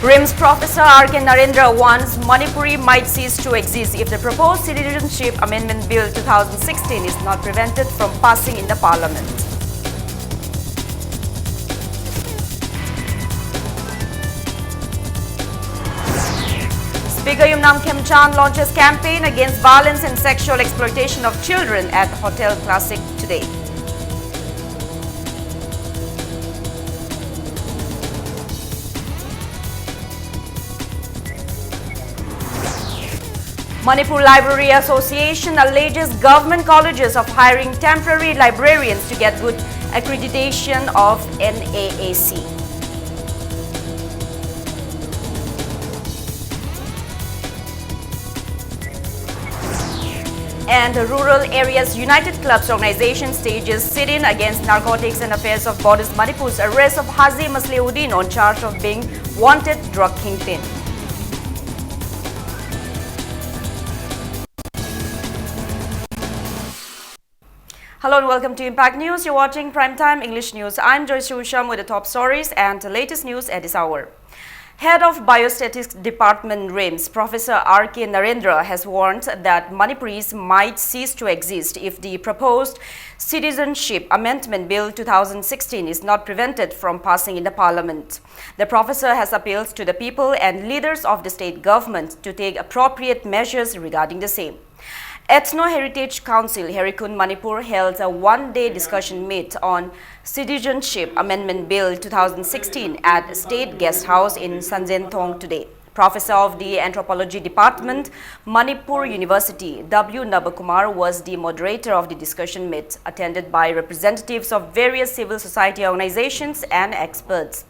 RIMS Professor R.K. Narendra warns Manipuri might cease to exist if the proposed Citizenship Amendment Bill 2016 is not prevented from passing in the Parliament. Speaker Yumnam Khemchand launches campaign against violence and sexual exploitation of children at Hotel Classic today. Manipur Library Association alleges government colleges of hiring temporary librarians to get good accreditation of NAAC. And the Rural Areas United Clubs organization stages sit-in against Narcotics and Affairs of Borders Manipur's arrest of Haji Masleuddin on charge of being wanted drug kingpin. Hello and welcome to Impact News. You're watching Primetime English News. I'm Joyce Shusham with the top stories and the latest news at this hour. Head of Biostatistics Department RIMS, Professor R.K. Narendra has warned that Manipuris might cease to exist if the proposed Citizenship Amendment Bill 2016 is not prevented from passing in the Parliament. The professor has appealed to the people and leaders of the state government to take appropriate measures regarding the same. Ethno Heritage Council, Herikun, Manipur held a one-day discussion meet on Citizenship Amendment Bill 2016 at State Guest House in Sanjenthong today. Professor of the Anthropology Department, Manipur University, W. Nabakumar was the moderator of the discussion meet, attended by representatives of various civil society organizations and experts.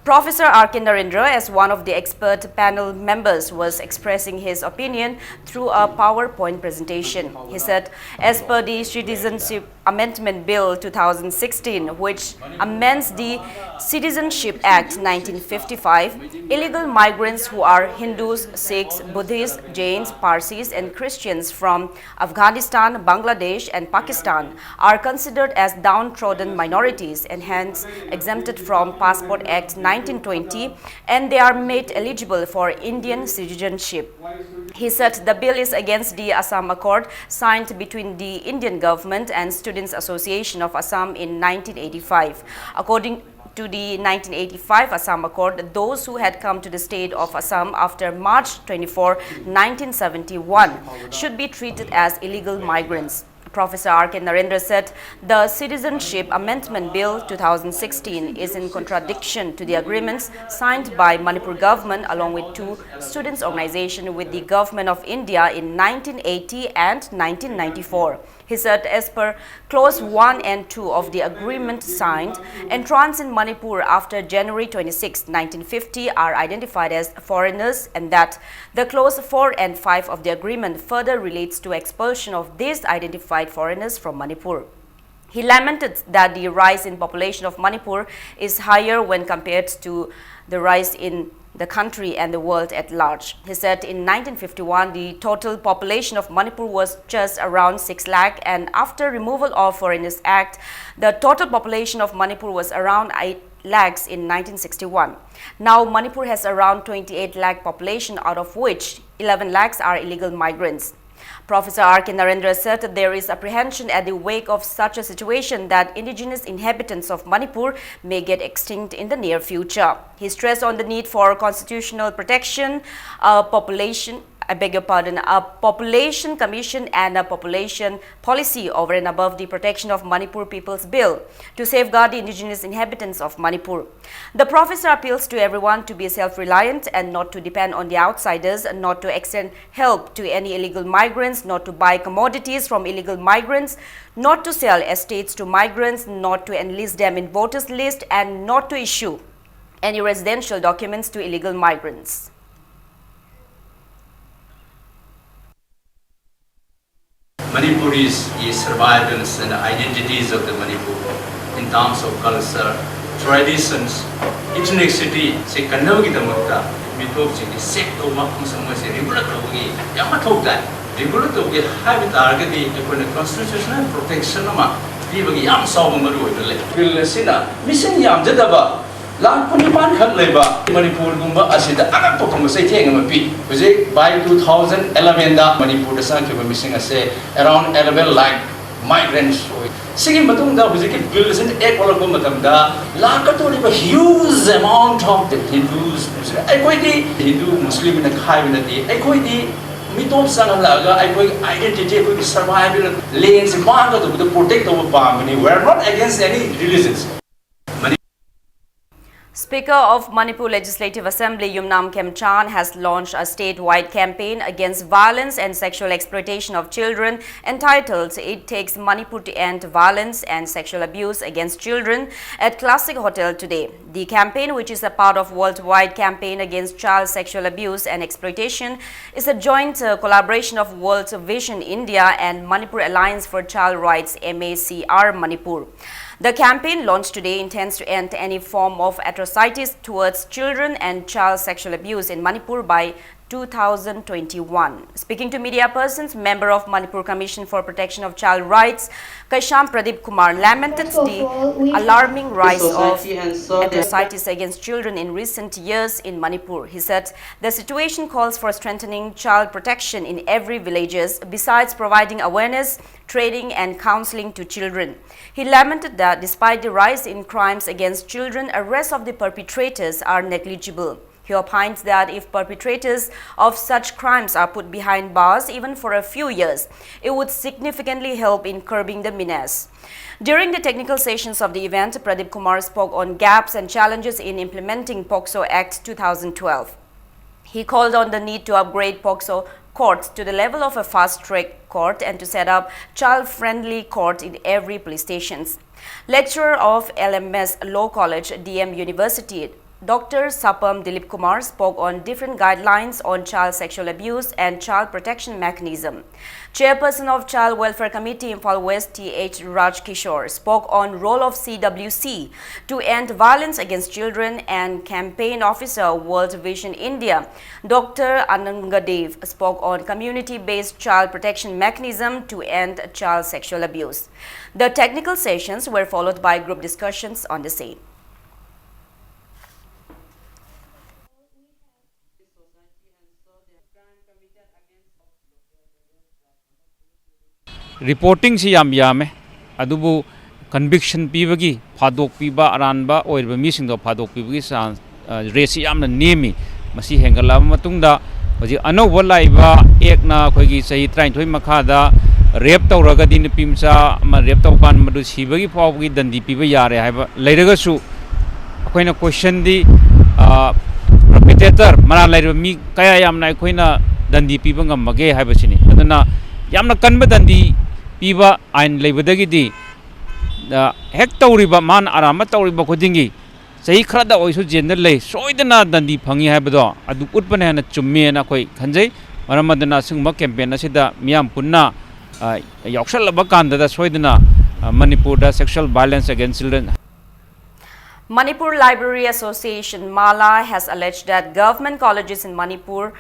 Professor R.K. Narendra, as one of the expert panel members, was expressing his opinion through a PowerPoint presentation. He said, as per the Citizenship Amendment Bill 2016, which amends the Citizenship Act 1955, illegal migrants who are Hindus, Sikhs, Buddhists, Jains, Parsis and Christians from Afghanistan, Bangladesh and Pakistan are considered as downtrodden minorities and hence exempted from Passport Act 1920, and they are made eligible for Indian citizenship. He said the bill is against the Assam Accord signed between the Indian government and Students Association of Assam in 1985. According to the 1985 Assam Accord, those who had come to the state of Assam after March 24, 1971 should be treated as illegal migrants. Professor R.K. Narendra said the Citizenship Amendment Bill 2016 is in contradiction to the agreements signed by Manipur government along with two students' organizations with the government of India in 1980 and 1994. He said as per Clause 1 and 2 of the agreement signed, entrants in Manipur after January 26, 1950 are identified as foreigners, and that the Clause 4 and 5 of the agreement further relates to expulsion of these identified foreigners from Manipur. He lamented that the rise in population of Manipur is higher when compared to the rise in the country and the world at large. He said in 1951, the total population of Manipur was just around 6 lakh, and after removal of Foreigners Act, the total population of Manipur was around 8 lakhs in 1961. Now, Manipur has around 28 lakh population, out of which 11 lakhs are illegal migrants. Professor R.K. Narendra said that there is apprehension at the wake of such a situation that indigenous inhabitants of Manipur may get extinct in the near future. He stressed on the need for constitutional protection, a population commission and a population policy over and above the protection of Manipur People's Bill to safeguard the indigenous inhabitants of Manipur. The professor appeals to everyone to be self-reliant and not to depend on the outsiders, not to extend help to any illegal migrants, not to buy commodities from illegal migrants, not to sell estates to migrants, not to enlist them in voters list, and not to issue any residential documents to illegal migrants. Manipuris is survivance and identities of the Manipur in terms of culture, traditions, ethnicity. Se kanawagi damakta mitok se set to makum samay se regular togi yama thokda regular togi habit argadi ekone constitutional protection ama pibagi yam saw maru oidale bill sina mission yam jadaba Lang Punipan Hatleba, Manipur Gumba Asida Anapokam say King by 2011 Manipur the Sanki were missing around 11 lakh migrants. Singing Matunda was a bills in Equalabumatamda, Lakatori a huge amount of the Hindus, Equity, Hindu, Muslim in a community, Equity. Mitom Sangalaga, I going identity with survival lanes in Manga to protect our family. We are not against any religions. Speaker of Manipur Legislative Assembly Yumnam Khemchan has launched a statewide campaign against violence and sexual exploitation of children entitled "It Takes Manipur to End Violence and Sexual Abuse Against Children" at Classic Hotel today. The campaign, which is a part of worldwide campaign against child sexual abuse and exploitation, is a joint collaboration of World Vision India and Manipur Alliance for Child Rights MACR Manipur. The campaign launched today intends to end any form of atrocities towards children and child sexual abuse in Manipur by 2021. Speaking to media persons, member of Manipur Commission for Protection of Child Rights, Kaisham Pradeep Kumar lamented the alarming rise of atrocities against children in recent years in Manipur. He said the situation calls for strengthening child protection in every villages, besides providing awareness, training and counseling to children. He lamented that despite the rise in crimes against children, arrests of the perpetrators are negligible. He opines that if perpetrators of such crimes are put behind bars even for a few years, it would significantly help in curbing the menace. During the technical sessions of the event, Pradeep Kumar spoke on gaps and challenges in implementing POCSO Act 2012. He called on the need to upgrade POCSO courts to the level of a fast-track court and to set up child-friendly court in every police stations. Lecturer of LMS Law College, DM University, Dr. Sapam Dilip Kumar spoke on different guidelines on child sexual abuse and child protection mechanism. Chairperson of Child Welfare Committee Imphal West T.H. Raj Kishore spoke on role of CWC to end violence against children, and campaign officer World Vision India Dr. Anangadev spoke on community-based child protection mechanism to end child sexual abuse. The technical sessions were followed by group discussions on the same. Reporting si yame adubu conviction pibagi phadok piba aranba oirba mising do phadok pibagi san resi yamna nemi masi hengala matungda hoji anoba laiba ekna khoigi sahi 33 makhada rape tawraga din pimsa ma rape tawpan madu sibagi phawgi dandi piba yare haiba leiraga su akoina question di perpetrator mara leirba mi kaya yamna akoina dandi piba ngamage haiba sini aduna yamna kanba dandi piba ain leibadagi di hek tawriba man arama tawriba khodingi sahi khrada oisu jendal lei soidana dandi phangi haibado adu utpane na chumme na koi khanjai maramadana singma campaign asida miyam punna yaukshal bakanda da soidana Manipur da sexual violence against children. Manipur Library Association Mala has alleged that government colleges in Manipur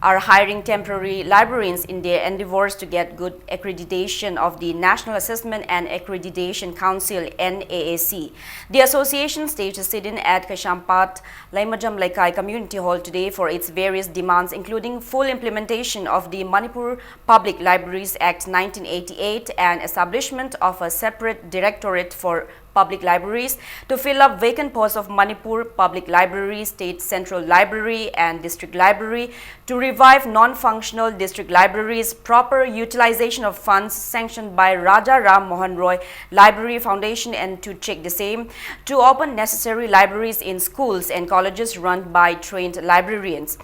are hiring temporary librarians in their endeavors to get good accreditation of the National Assessment and Accreditation Council (NAAC). The association staged a sit-in at Kashampat Laimajam Laikai Community Hall today for its various demands, including full implementation of the Manipur Public Libraries Act 1988 and establishment of a separate directorate for public libraries to fill up vacant posts of Manipur Public Library, State Central Library and District Library, to revive non-functional district libraries, proper utilization of funds sanctioned by Raja Ram Mohan Roy Library Foundation and to check the same, to open necessary libraries in schools and colleges run by trained librarians,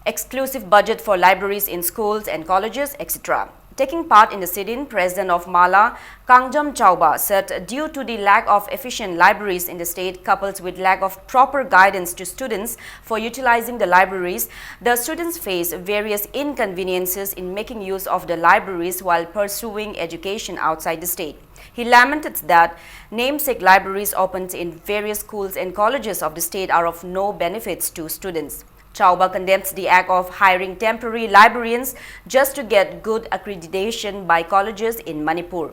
exclusive budget for libraries in schools and colleges, etc. Taking part in the sit-in, President of Mala, Kangjam Chauba, said due to the lack of efficient libraries in the state coupled with lack of proper guidance to students for utilizing the libraries, the students face various inconveniences in making use of the libraries while pursuing education outside the state. He lamented that namesake libraries opened in various schools and colleges of the state are of no benefits to students. Chauba condemns the act of hiring temporary librarians just to get good accreditation by colleges in Manipur.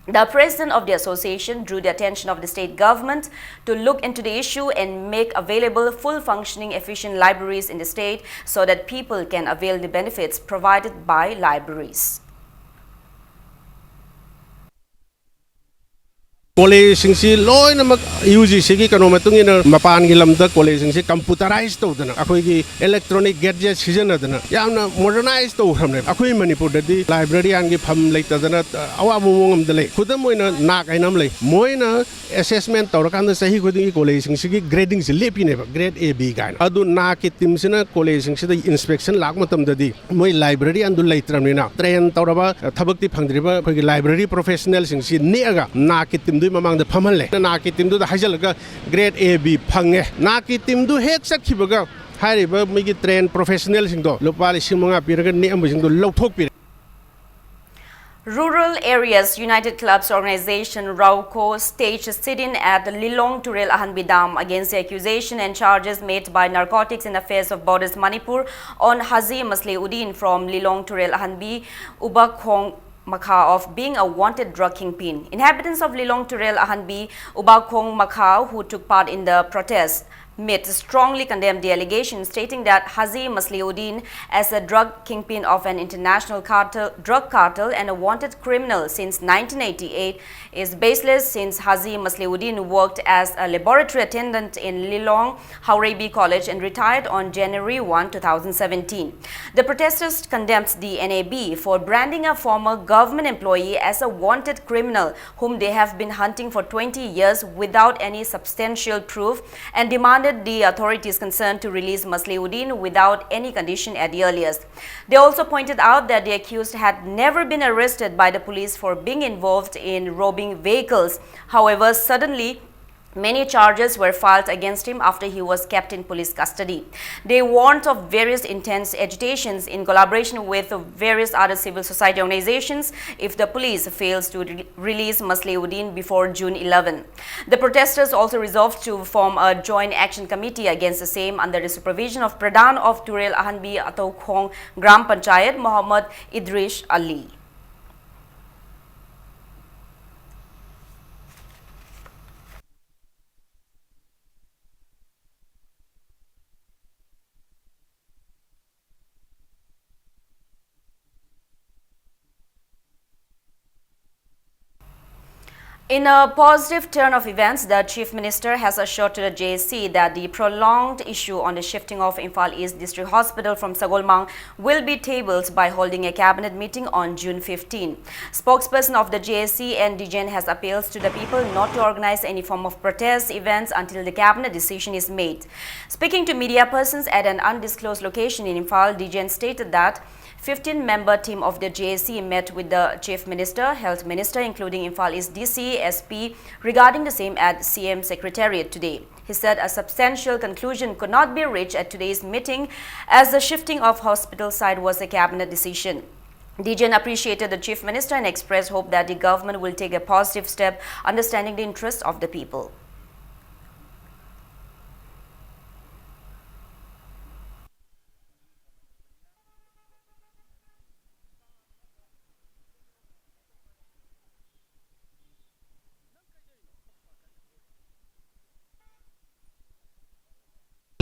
The president of the association drew the attention of the state government to look into the issue and make available full functioning efficient libraries in the state so that people can avail the benefits provided by libraries. College singsi loy na mag UGC ki kano matung ina mapan gi lamda college singsi computerized to dana akoi gi electronic gadget season dana yamna modernized to hamne akoi Manipur dadi library an gi pham leita dana awa mungam dale khudam moina nak ainam le moina assessment to kan sahi khuding gi college singsi gi grading se lepi ne grade A B gan adu na ki tim sina college singsi da inspection lak matam dadi moi library an du leitram ni na train to raba thabak ti phangdriba khoi gi library professional singsi ne aga na ki tim mamang da phamale na ki tim du da hajalaga grade A B phange na ki tim du hek sakhibaga hairiba migi train professional sing do lupa lising mga piraga ni am sing do lauthok pir. Rural Areas United Clubs Organization RAUCO staged a sit-in at the Lilong Turel Ahanbi Dam against the accusation and charges made by Narcotics and Affairs of Borders Manipur on Hazi Masleuddin from Lilong Turel Ahanbi Ubakhong Makha of being a wanted drug kingpin. Inhabitants of Lilong Turel Ahanbi Ubakhong Makha who took part in the protest strongly condemned the allegation, stating that Hazi Masleuddin, as a drug kingpin of an international drug cartel and a wanted criminal since 1988, is baseless since Hazi Masleuddin worked as a laboratory attendant in Lilong Haurebi College and retired on January 1, 2017. The protesters condemned the NAB for branding a former government employee as a wanted criminal whom they have been hunting for 20 years without any substantial proof and demanded the authorities concerned to release Masleuddin without any condition at the earliest. They also pointed out that the accused had never been arrested by the police for being involved in robbing vehicles. However, suddenly, many charges were filed against him after he was kept in police custody. They warned of various intense agitations in collaboration with various other civil society organizations if the police fails to release Masleuddin before June 11. The protesters also resolved to form a joint action committee against the same under the supervision of Pradhan of Turel Ahanbi Ataukhong Gram Panchayat Muhammad Idris Ali. In a positive turn of events, the Chief Minister has assured to the JSC that the prolonged issue on the shifting of Imphal East District Hospital from Sagolmang will be tabled by holding a cabinet meeting on June 15. Spokesperson of the JSC and DGen has appealed to the people not to organize any form of protest events until the cabinet decision is made. Speaking to media persons at an undisclosed location in Imphal, DGen stated that 15-member team of the JSC met with the Chief Minister, Health Minister, including Imphal East DC, SP, regarding the same at CM Secretariat today. He said a substantial conclusion could not be reached at today's meeting as the shifting of hospital site was a cabinet decision. DGen appreciated the Chief Minister and expressed hope that the government will take a positive step, understanding the interests of the people.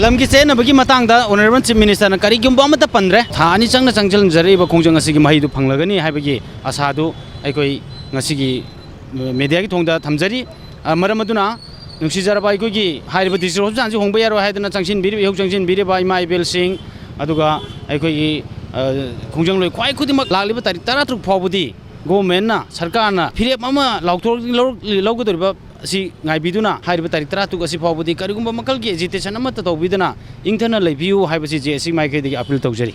lamgi chena bagi matang da honorable chief minister na kari gyum ba pandre thani changna changjal jari ba khongjang asigi mahi du phanglagani haibagi asadu aikoi ngasigi media gi thongda thamjari maramaduna nungsi jaraba aikoi gi haiba district hospital ji hongba yaro haidana changsin biri hok changsin biri ba mai bel sing aduga aikoi gi khongjang loi khwai khudi mak lagliba tarik 13 phobudi government na sarkar na phirep ama lauthor logdoriba si ngai biduna hairiba tarik 13 asi phobudi karigumba makal gi agitation amata tawbiduna ingthana leibiu haibasi je asi mai khedi appeal tawjari.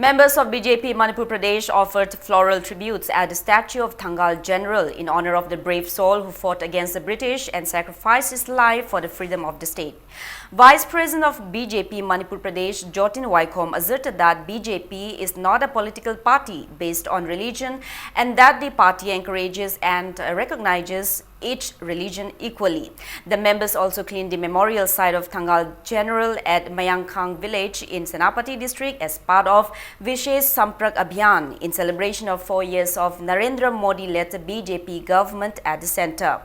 Members of BJP Manipur Pradesh offered floral tributes at the statue of Thangal General in honor of the brave soul who fought against the British and sacrificed his life for the freedom of the state. Vice President of BJP Manipur Pradesh, Jotin Waikhom, asserted that BJP is not a political party based on religion and that the party encourages and recognizes each religion equally. The members also cleaned the memorial site of Thangal General at Mayangkhang village in Senapati district as part of Vishesh Samprak Abhiyan in celebration of 4 years of Narendra Modi-led BJP government at the centre.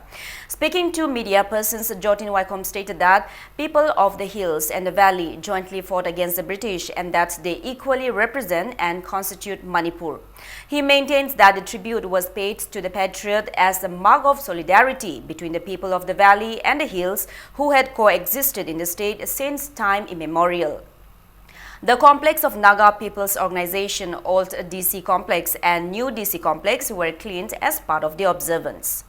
Speaking to media persons, Jotin Waikom stated that people of the hills and the valley jointly fought against the British and that they equally represent and constitute Manipur. He maintains that the tribute was paid to the patriot as a mark of solidarity between the people of the valley and the hills who had coexisted in the state since time immemorial. The complex of Naga People's Organization, Old DC Complex and New DC Complex were cleaned as part of the observance.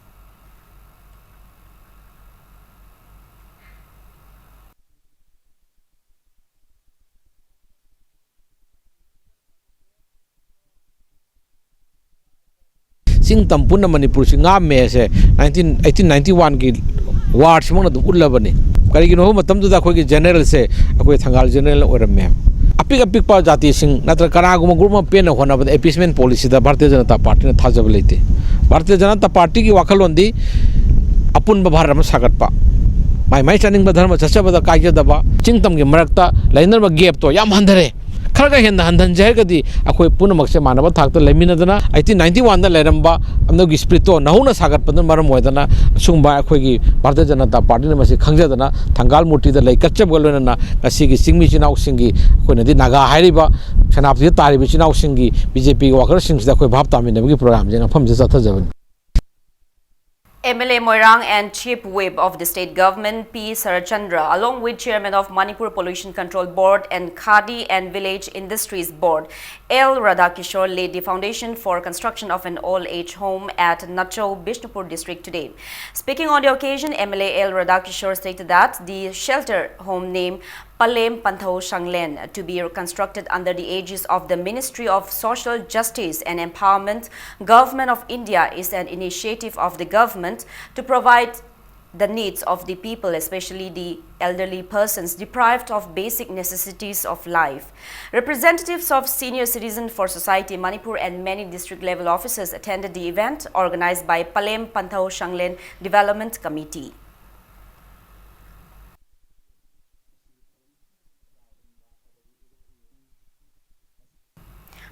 Sing Tampuna Manipur Singa Mese 1891 ki war simong na ulabani kari no matam du da khoi ki general se akoi thangal general orame apik pa jati sing natra kana guma group ma pen hona ba appeasement policy da Bharatiya Janata Party na thajab leite Bharatiya Janata Party ki wakhalon di apun ba bharam sagat pa mai chaning ba dharma chacha ba da kaija da ba chingtam gi marakta lainar ba gap to yam handare Kharga हेन हंधन जगदी अखोय पुनमक्से मानव थाकत लेमिनदना 1891 दा लेरंबा अमनोगी स्पिरिटो नहुना सागत पदन मरम होयदना Sumba अखोयगी Bharatiya Janata party ने मसे खंगजदना थंगाल मूर्ति दा लै कच्चब गलोनना गसिगी सिंगमी चिनाव सिंगी अखोयनदी नागा हाइरिबा सनापति तारिबि चिनाव सिंगी बीजेपी वाकर सिंगदा अखोय भाव तामिनबगी प्रोग्राम जेंगा फमजे जाथजबन MLA Moirang and Chief Whip of the state government P. Sarachandra, along with Chairman of Manipur Pollution Control Board and Khadi and Village Industries Board, L. Radhakishore laid the foundation for construction of an all-age home at Nachau, Bishnupur district today. Speaking on the occasion, MLA L. Radhakishore stated that the shelter home named Palem Panthau Shanglen to be constructed under the aegis of the Ministry of Social Justice and Empowerment, Government of India is an initiative of the government to provide the needs of the people, especially the elderly persons deprived of basic necessities of life. Representatives of Senior Citizen for Society Manipur and many district level officers attended the event organized by Palem Panthau Shanglen Development Committee.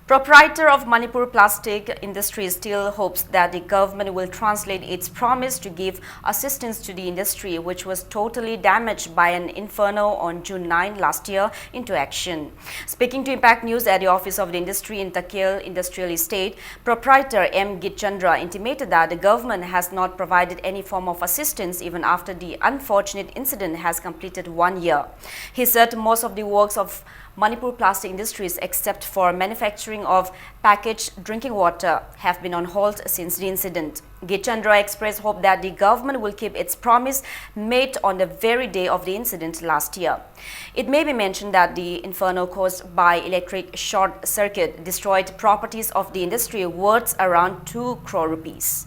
Proprietor of Manipur Plastic Industry still hopes that the government will translate its promise to give assistance to the industry, which was totally damaged by an inferno on June 9 last year, into action. Speaking to Impact News at the office of the industry in Takil Industrial Estate, proprietor M. Gitchandra intimated that the government has not provided any form of assistance even after the unfortunate incident has completed 1 year. He said most of the works of Manipur Plastic Industries, except for manufacturing of packaged drinking water, have been on hold since the incident. Gitchandra expressed hope that the government will keep its promise made on the very day of the incident last year. It may be mentioned that the inferno caused by electric short circuit destroyed properties of the industry worth around 2 crore rupees.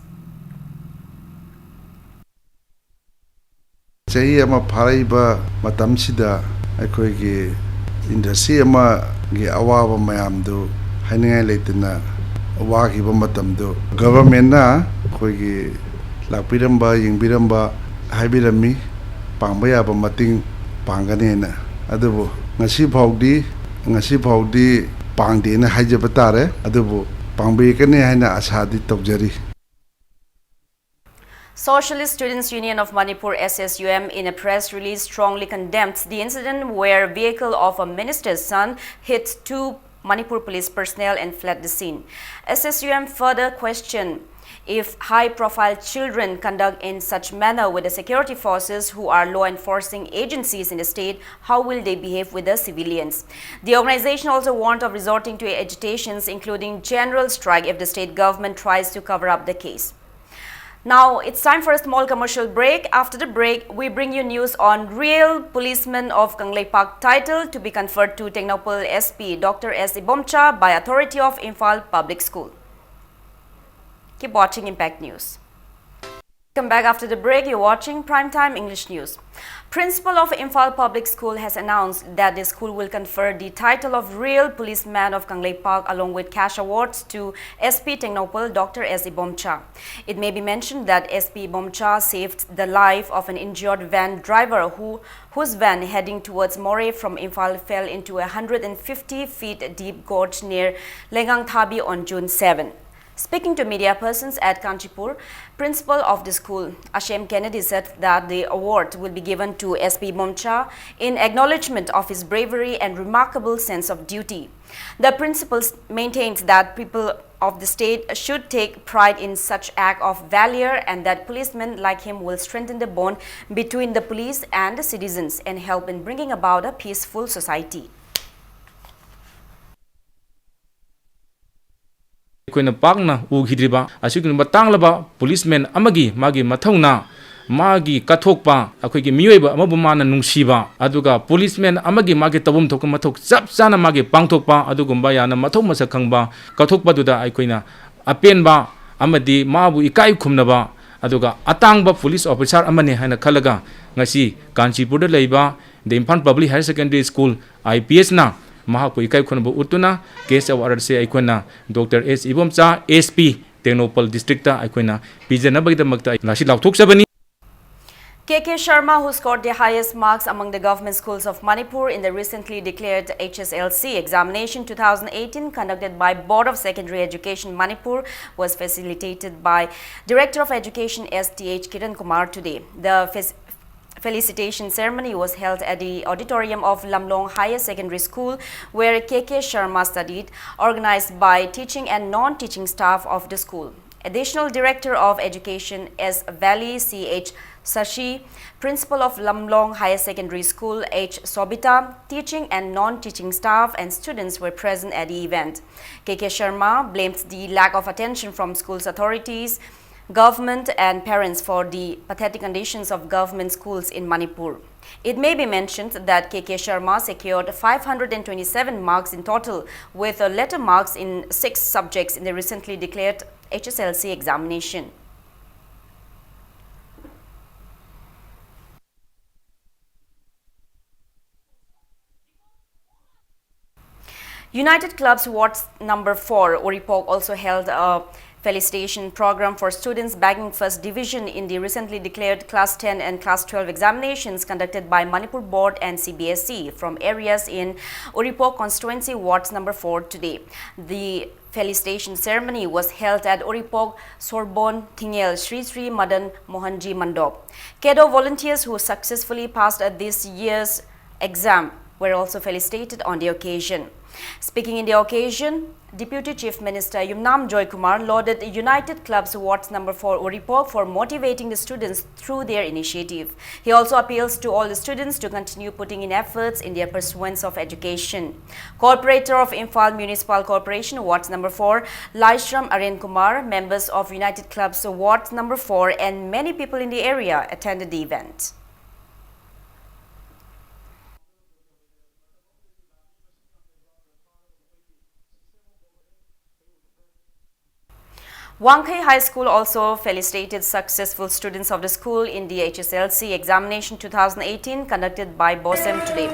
Industry ama gi awaba mayam do haningai leitena wagi ba matam do government na khoi gi lakpiramba yingbiramba haibirami pangba ya ba mating pangane na adubu ngasi phawdi pangde na haijaba tare adubu pangbe kane haina asadi tawjari. Socialist Students Union of Manipur SSUM in a press release strongly condemned the incident where a vehicle of a minister's son hit 2 Manipur police personnel and fled the scene. SSUM further questioned if high-profile children conduct in such manner with the security forces who are law enforcing agencies in the state, how will they behave with the civilians? The organization also warned of resorting to agitations including general strike if the state government tries to cover up the case. Now, it's time for a small commercial break. After the break, we bring you news on Real Policeman of Kangleipak title to be conferred to Technopol SP Dr. S. Ibomcha by Authority of Imphal Public School. Keep watching Impact News. Come back after the break. You're watching Primetime English News. Principal of Imphal Public School has announced that the school will confer the title of Real Policeman of Kanglei Park along with cash awards to SP Technopol Dr. S. Ibomcha. It may be mentioned that SP Ibomcha saved the life of an injured van driver whose van heading towards Moray from Imphal fell into a 150 feet deep gorge near Lengang Thabi on June 7. Speaking to media persons at Kanchipur, principal of the school, Ashem Kennedy, said that the award will be given to SP Bomcha in acknowledgement of his bravery and remarkable sense of duty. The principal maintains that people of the state should take pride in such act of valor and that policemen like him will strengthen the bond between the police and the citizens and help in bringing about a peaceful society. ꯑꯩꯈꯣꯏꯅ ꯄꯥꯛꯅ ꯎꯈꯤꯗ꯭ꯔꯤꯕ ꯑꯁꯤꯒꯨꯝꯕ ꯇꯥꯡꯂꯕ ꯄꯨꯂꯤꯁꯃꯦꯟ ꯑꯃꯒꯤ ꯃꯊꯧꯅꯥ ꯃꯥꯒꯤ ꯀꯠꯊꯣꯛꯄ ꯑꯩꯈꯣꯏꯒꯤ ꯃꯤꯑꯣꯏꯕ ꯑꯃꯕꯨ ꯃꯥꯅ ꯅꯨꯡꯁꯤꯕ ꯑꯗꯨꯒ ꯄꯨꯂꯤꯁꯃꯦꯟ ꯑꯃꯒꯤ ꯃꯥꯒꯤ ꯇꯧꯐꯝ ꯊꯣꯛꯄ ꯃꯊꯧ ꯆꯞ ꯆꯥꯅ ꯃꯥꯒꯤ ꯄꯥꯡꯊꯣꯛꯄ ꯑꯗꯨꯒꯨꯝꯕ ꯌꯥꯝꯅ ꯃꯊꯧ ꯃꯁꯛ ꯈꯪꯕ ꯀꯠꯊꯣꯛꯄꯗꯨꯗ ꯑꯩꯈꯣꯏꯅ ꯑꯄꯦꯟꯕ ꯑꯃꯗꯤ ꯃꯥꯕꯨ ꯏꯀꯥꯏ ꯈꯨꯝꯅꯕ ꯑꯗꯨꯒ ꯑꯇꯥꯡꯕ ꯄꯨꯂꯤꯁ ꯑꯣꯐꯤꯁꯥꯔ ꯑꯃꯅꯤ ꯍꯥꯏꯅ ꯈꯜꯂꯒ ꯉꯁꯤ ꯀꯥꯟꯆꯤꯄꯨꯔꯗ ꯂꯩꯕ ꯗ Imphal public higher secondary school IPSꯅ ꯃꯍꯥꯛꯄꯨ ꯏꯀꯥꯏ ꯈꯨꯝꯅꯕ ꯎꯠꯇꯨꯅ ꯀꯦꯁ ꯑꯦꯋꯥꯔꯗꯁꯦ ꯑꯩꯈꯣꯏꯅ doctor S Ibomcha SP Tengnoupal district ꯑꯩꯈꯣꯏꯅ ꯄꯤꯖꯅꯕꯒꯤꯗꯃꯛꯇ ꯉꯁꯤ ꯂꯥꯎꯊꯣꯛꯆꯕꯅꯤ. KK Sharma, who scored the highest marks among the government schools of Manipur in the recently declared HSLC examination 2018 conducted by Board of Secondary Education Manipur, was facilitated by Director of Education STH Kiran Kumar today. The felicitation ceremony was held at the auditorium of Lamlong Higher Secondary School, where KK Sharma studied, organized by teaching and non-teaching staff of the school. Additional Director of Education S. Valley CH Sashi, Principal of Lamlong Higher Secondary School H. Sobita, teaching and non-teaching staff and students were present at the event. KK Sharma blamed the lack of attention from schools authorities, government and parents for the pathetic conditions of government schools in Manipur. It may be mentioned that KK Sharma secured 527 marks in total, with letter marks in 6 subjects in the recently declared HSLC examination. United Clubs Wards number 4, Oripok, also held a felicitation program for students bagging first division in the recently declared Class 10 and Class 12 examinations conducted by Manipur Board and CBSE from areas in Oripok constituency Wards number 4 today. The felicitation ceremony was held at Oripok Sorbonne Thingel Sri Sri Madan Mohanji Mandop. CADO volunteers who successfully passed this year's exam were also felicitated on the occasion. Speaking in the occasion, Deputy Chief Minister Yumnam Joy Kumar lauded United Clubs Wards number 4 Oripok for motivating the students through their initiative. He also appeals to all the students to continue putting in efforts in their pursuance of education. Corporator of Imphal Municipal Corporation Wards number 4, Laishram Aryan Kumar, members of United Clubs Wards number 4 and many people in the area attended the event. Wangkai High School also felicitated successful students of the school in the HSLC examination 2018 conducted by BOSEM today.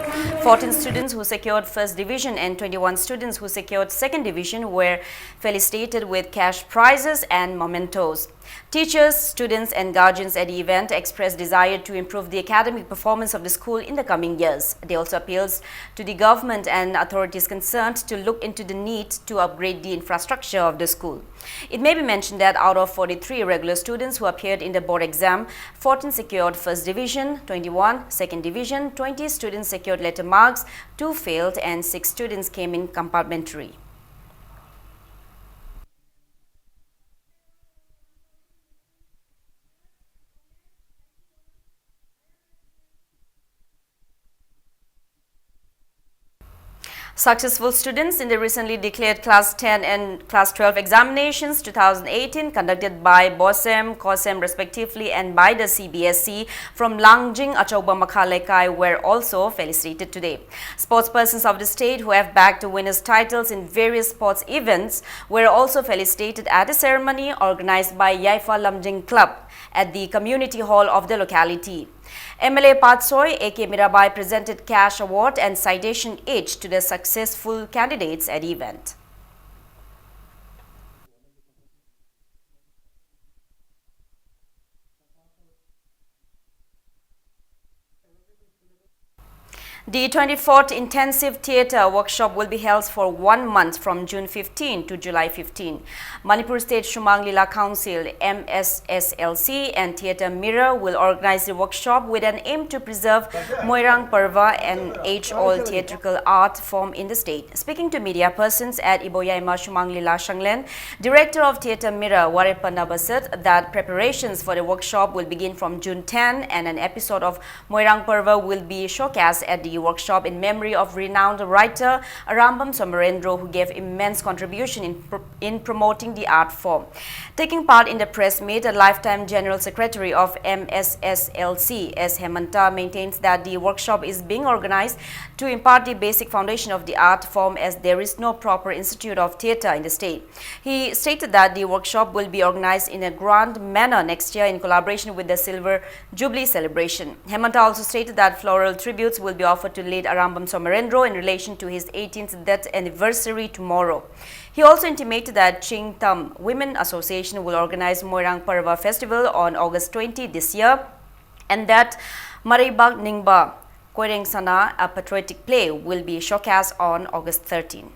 14 students who secured first division and 21 students who secured second division were felicitated with cash prizes and mementos. Teachers, students and guardians at the event expressed desire to improve the academic performance of the school in the coming years. They also appealed to the government and authorities concerned to look into the need to upgrade the infrastructure of the school. It may be mentioned that out of 43 regular students who appeared in the board exam, 14 secured first division, 21 second division, 20 students secured letter marks, 2 failed and 6 students came in complimentary. Successful students in the recently declared Class 10 and Class 12 examinations 2018 conducted by BOSEM, COSEM respectively and by the CBSE from Langjing, Achauba Makhalekai were also felicitated today. Sportspersons of the state who have bagged winners' titles in various sports events were also felicitated at a ceremony organized by Yaifa Lamjing Club. at the community hall of the locality. MLA Patsoy A.K. Mirabai presented cash award and citation each to the successful candidates at the event. The 24th Intensive Theatre Workshop will be held for 1 month from June 15 to July 15. Manipur State Shumang Lila Council, MSSLC and Theatre Mirror will organize the workshop with an aim to preserve Moirang Parva and age-old theatrical art form in the state. Speaking to media persons at Iboyaima Shumang Lila Shanglen, Director of Theatre Mirror Warepana said that preparations for the workshop will begin from June 10 and an episode of Moirang Parva will be showcased at the workshop in memory of renowned writer Arambam Somarendro, who gave immense contribution in promoting the art form. Taking part in the press meet, a lifetime General Secretary of MSSLC, S. Hemanta, maintains that the workshop is being organized to impart the basic foundation of the art form as there is no proper institute of theatre in the state. He stated that the workshop will be organized in a grand manner next year in collaboration with the Silver Jubilee celebration. Hemanta also stated that floral tributes will be offered to late Arambam Somarendro in relation to his 18th death anniversary tomorrow. He also intimated that Ching Tam Women Association will organize Moirang Parva Festival on August 20 this year, and that Maribag Ningba Koireng Sana, a patriotic play, will be showcased on August 13.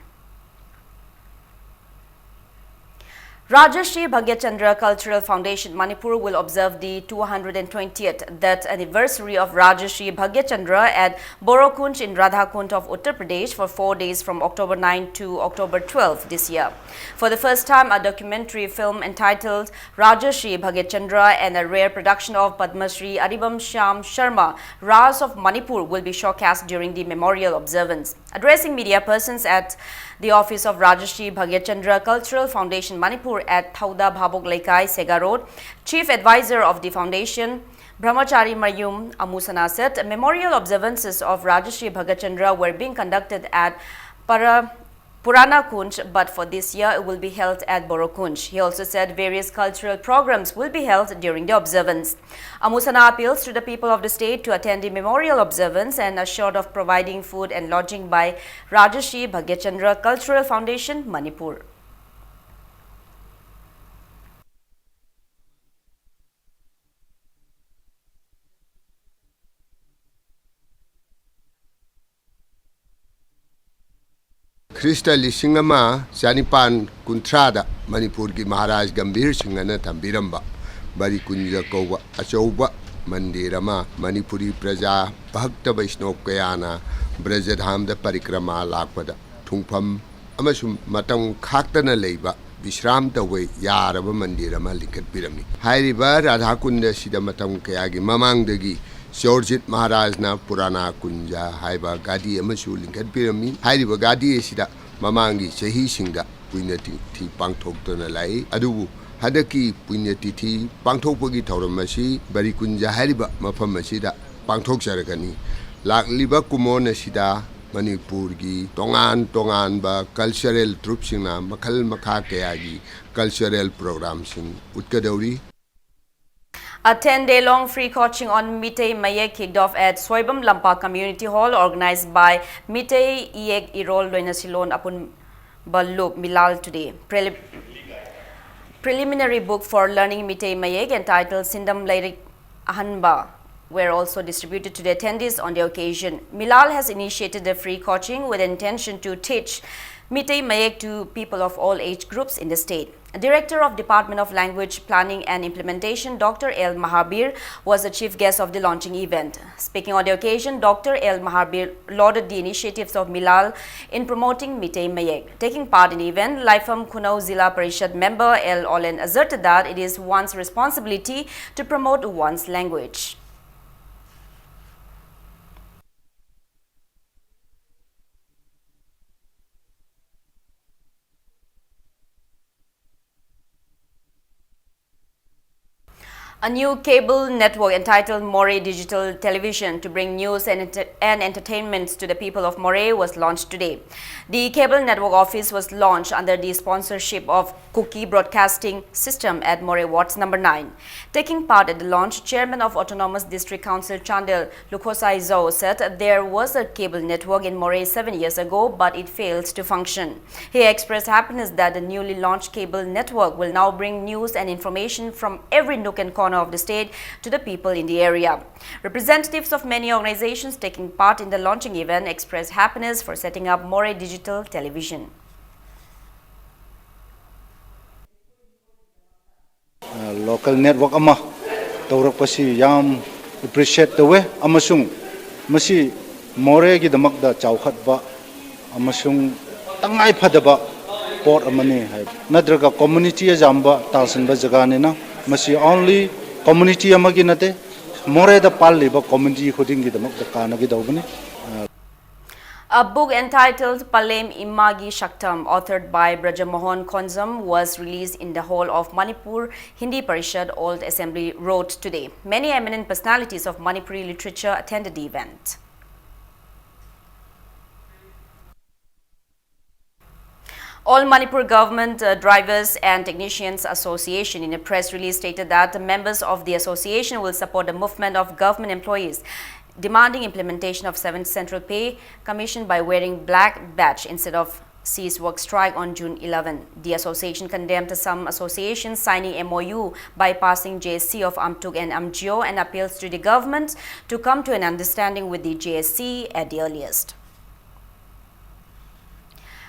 Rajashri Bhagyachandra Cultural Foundation Manipur will observe the 220th death anniversary of Rajashri Bhagyachandra at Borokunj in Radhakund of Uttar Pradesh for 4 days from October 9 to October 12 this year. For the first time, a documentary film entitled Rajashri Bhagyachandra and a rare production of Padma Shri Aribam Shyam Sharma, Ras of Manipur, will be showcased during the memorial observance. Addressing media persons at the office of Rajashri Bhagyachandra Cultural Foundation Manipur at Thauda Bhabok Laikai, Sega Road, Chief Advisor of the Foundation, Brahmachari Mayum Amusana said memorial observances of Rajashri Bhagyachandra were being conducted at Purana Kunj, but for this year it will be held at Borokunj. He also said various cultural programs will be held during the observance. Amusana appeals to the people of the state to attend the memorial observance and assured of providing food and lodging by Rajashri Bhagyachandra Cultural Foundation, Manipur. Krista Lishingama, Sanipan Kuntrada, Manipur ki Maharaj Gambir Singana Tambiramba, Bari Kunja Kova, Achoba, Mandirama, Manipuri Praja, Bhakta Vaishnov Kayana, Brajadham the Parikrama Lakpada, Tungpam, Amasum Matang Kaktana Leba, Vishram the way, Yaraba Mandirama Likat Pirami. Hairiba Radhakunda Sida Matang Kayagi, Mamang Degi. Shorjit Maharajna Purana Kunja Haiba Gadi Amasu Linkat Pirami Haiba Gadi Sida Mamangi Sahi Singda Punyati Ti Pangtok Tonalai Adu Hadaki Punyati Pangtopagi Tauramasi Bari Kunja Haiba Mafamasida Pangtok Sarakani Lak Liba Kumona Sida Manipurgi Tongan Ba Cultural Troops Singna Makal Makakayagi Cultural Programs in Utkadauri. A 10-day-long free coaching on Mitei Mayek kicked off at Soibam Lampa Community Hall, organized by Mitei Iyek Irol Loinasilon Apun Balup Milal today. Preliminary book for learning Mitei Mayek entitled Sindam Lairik Ahanba were also distributed to the attendees on the occasion. Milal has initiated the free coaching with the intention to teach Mitei Mayek to people of all age groups in the state. Director of Department of Language Planning and Implementation, Dr. L. Mahabir, was the chief guest of the launching event. Speaking on the occasion, Dr. L. Mahabir lauded the initiatives of Milal in promoting Mitei Mayek. Taking part in the event, Laifam Kunau Zilla Parishad member L. Olen asserted that it is one's responsibility to promote one's language. A new cable network entitled Moray Digital Television to bring news and entertainment to the people of Moray was launched today. The cable network office was launched under the sponsorship of Cookie Broadcasting System at Moray Wards number 9. Taking part at the launch, Chairman of Autonomous District Council Chandel Lukhosai Zhou said there was a cable network in Moray 7 years ago, but it failed to function. He expressed happiness that the newly launched cable network will now bring news and information from every nook and corner of the state to the people in the area. Representatives of many organizations taking part in the launching event expressed happiness for setting up Moray Digital Television. Local network ama tawrak pasi yam appreciate the way amasung masi Moray gi damak da chawkhat ba amasung tangai phadaba port amani hai nadraga community jamba talsan ba jaga ne na masi only community amagi nate Moray da palli ba community khuding gi damak da kana gi dawbani. A book entitled Palem Imagi Shaktam, authored by Brajamohan Konzam, was released in the hall of Manipur Hindi Parishad Old Assembly Road today. Many eminent personalities of Manipuri literature attended the event. All Manipur Government Drivers and Technicians Association in a press release stated that the members of the association will support the movement of government employees demanding implementation of 7th Central Pay Commission by wearing black badge instead of cease work strike on June 11. The association condemned some associations signing MOU bypassing JSC of Amtuk and Amgyo and appeals to the government to come to an understanding with the JSC at the earliest.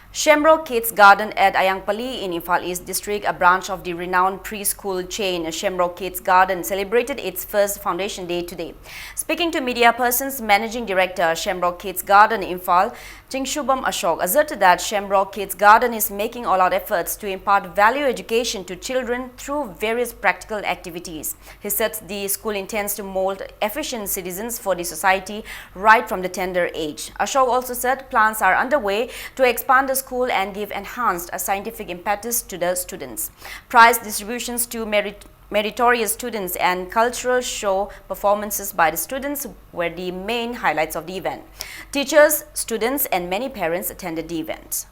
Shamrock Kids Garden at Ayangpali in Imphal East District, a branch of the renowned preschool chain Shamrock Kids Garden, celebrated its first foundation day today. Speaking to media persons, Managing Director Shamrock Kids Garden Imphal, Chingshubam Ashok, asserted that Shamrock Kids Garden is making all-out efforts to impart value education to children through various practical activities. He said the school intends to mold efficient citizens for the society right from the tender age. Ashok also said plans are underway to expand the school and give enhanced scientific impetus to the students. Prize distributions to meritorious students and cultural show performances by the students were the main highlights of the event. Teachers, students and many parents attended the event.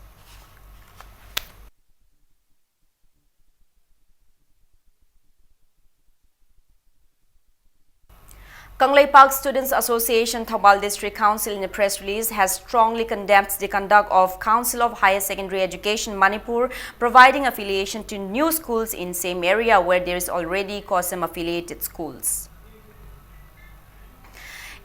Kanglei Park Students Association Thawal District Council in a press release has strongly condemned the conduct of Council of Higher Secondary Education Manipur providing affiliation to new schools in same area where there is already COSM affiliated schools.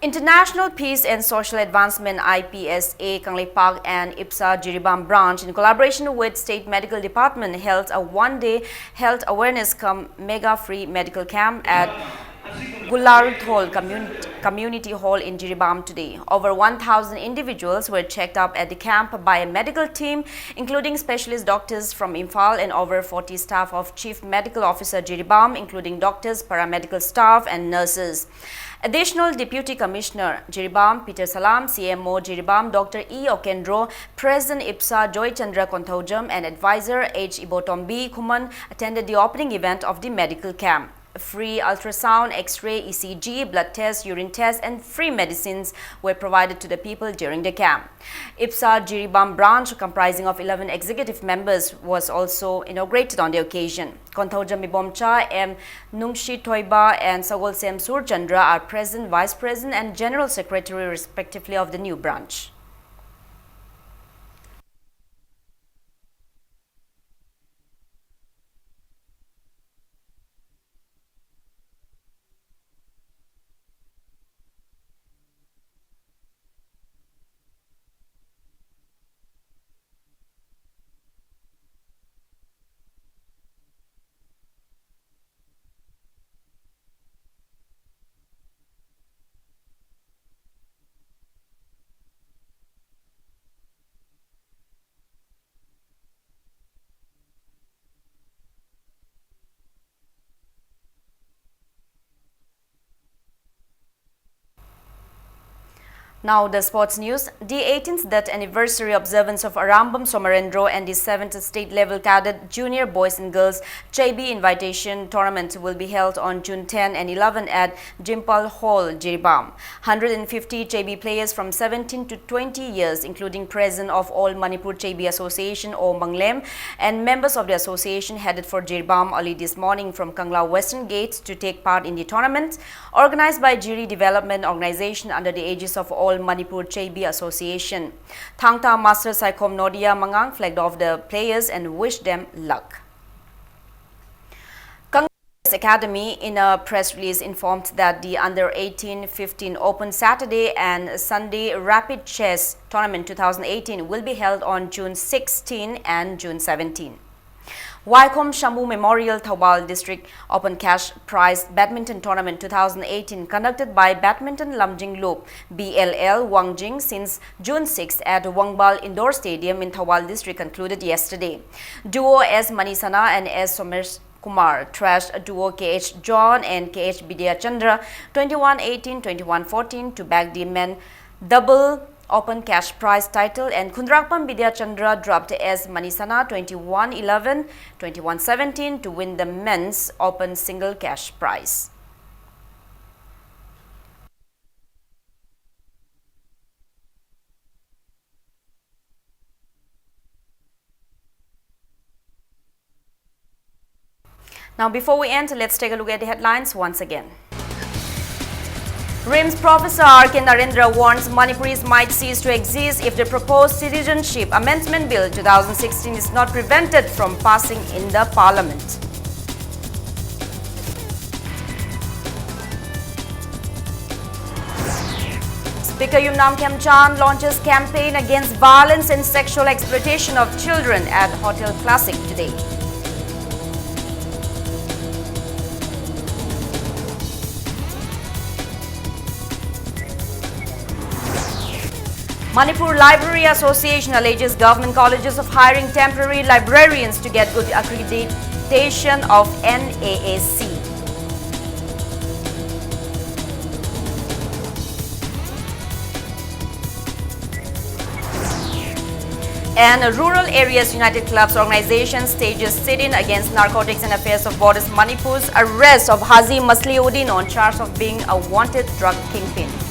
International Peace and Social Advancement IPSA Kanglei Park and IPSA Jiribam branch in collaboration with State Medical Department held a one-day health awareness mega free medical camp at Gularut Hall Community Hall in Jiribam today. Over 1,000 individuals were checked up at the camp by a medical team, including specialist doctors from Imphal and over 40 staff of Chief Medical Officer Jiribam, including doctors, paramedical staff and nurses. Additional Deputy Commissioner Jiribam Peter Salam, CMO Jiribam Dr. E. Okendro, President IPSA Joy Chandra Konthojam and Advisor H. Ibotombi Kuman attended the opening event of the medical camp. Free ultrasound, X-ray, ECG, blood tests, urine tests and free medicines were provided to the people during the camp. IPSA Jiribam branch, comprising of 11 executive members, was also inaugurated on the occasion. Konthojam Ibomcha, M. Nungshi Toiba and Sagol Sem Sur Chandra are President, Vice President and General Secretary respectively of the new branch. Now the sports news. The 18th death anniversary observance of Arambam Somarendro and the 7th state level cadet junior boys and girls JB invitation tournament will be held on June 10 and 11 at Jimpal Hall, Jirbam. 150 JB players from 17 to 20 years, including president of All Manipur JB Association or Manglem and members of the association, headed for Jirbam early this morning from Kangla Western Gate to take part in the tournament organized by Jiri Development Organization under the aegis of All Manipur JB Association. Thangta Master Saikom Nodia Mangang flagged off the players and wished them luck. Academy in a press release informed that the Under 18-15 Open Saturday and Sunday Rapid Chess Tournament 2018 will be held on June 16 and June 17. Waikom Shambu Memorial Thawal District Open Cash Prize Badminton Tournament 2018 conducted by Badminton Lamjing Loop BLL Wangjing since June 6 at Wangbal Indoor Stadium in Thawal District concluded yesterday. Duo S. Manisana and S. Somesh Kumar thrashed duo KH John and KH Bidya Chandra 21-18, 21-14 to back the men double Open Cash Prize title, and Kundrakpan Bidya Chandra dropped as Manisana 21-11, 21-17 to win the men's Open Single Cash Prize. Now, before we end, let's take a look at the headlines once again. RIMS Professor R.K. Narendra warns Manipuris might cease to exist if the proposed Citizenship Amendment Bill 2016 is not prevented from passing in the Parliament. Speaker Yumnam Khemchan launches campaign against violence and sexual exploitation of children at Hotel Classic today. Manipur Library Association alleges government colleges of hiring temporary librarians to get good accreditation of NAAC. And Rural Areas United Clubs Organization stages sit-in against Narcotics and Affairs of Borders Manipur's arrest of Hazi Masliuddin on charge of being a wanted drug kingpin.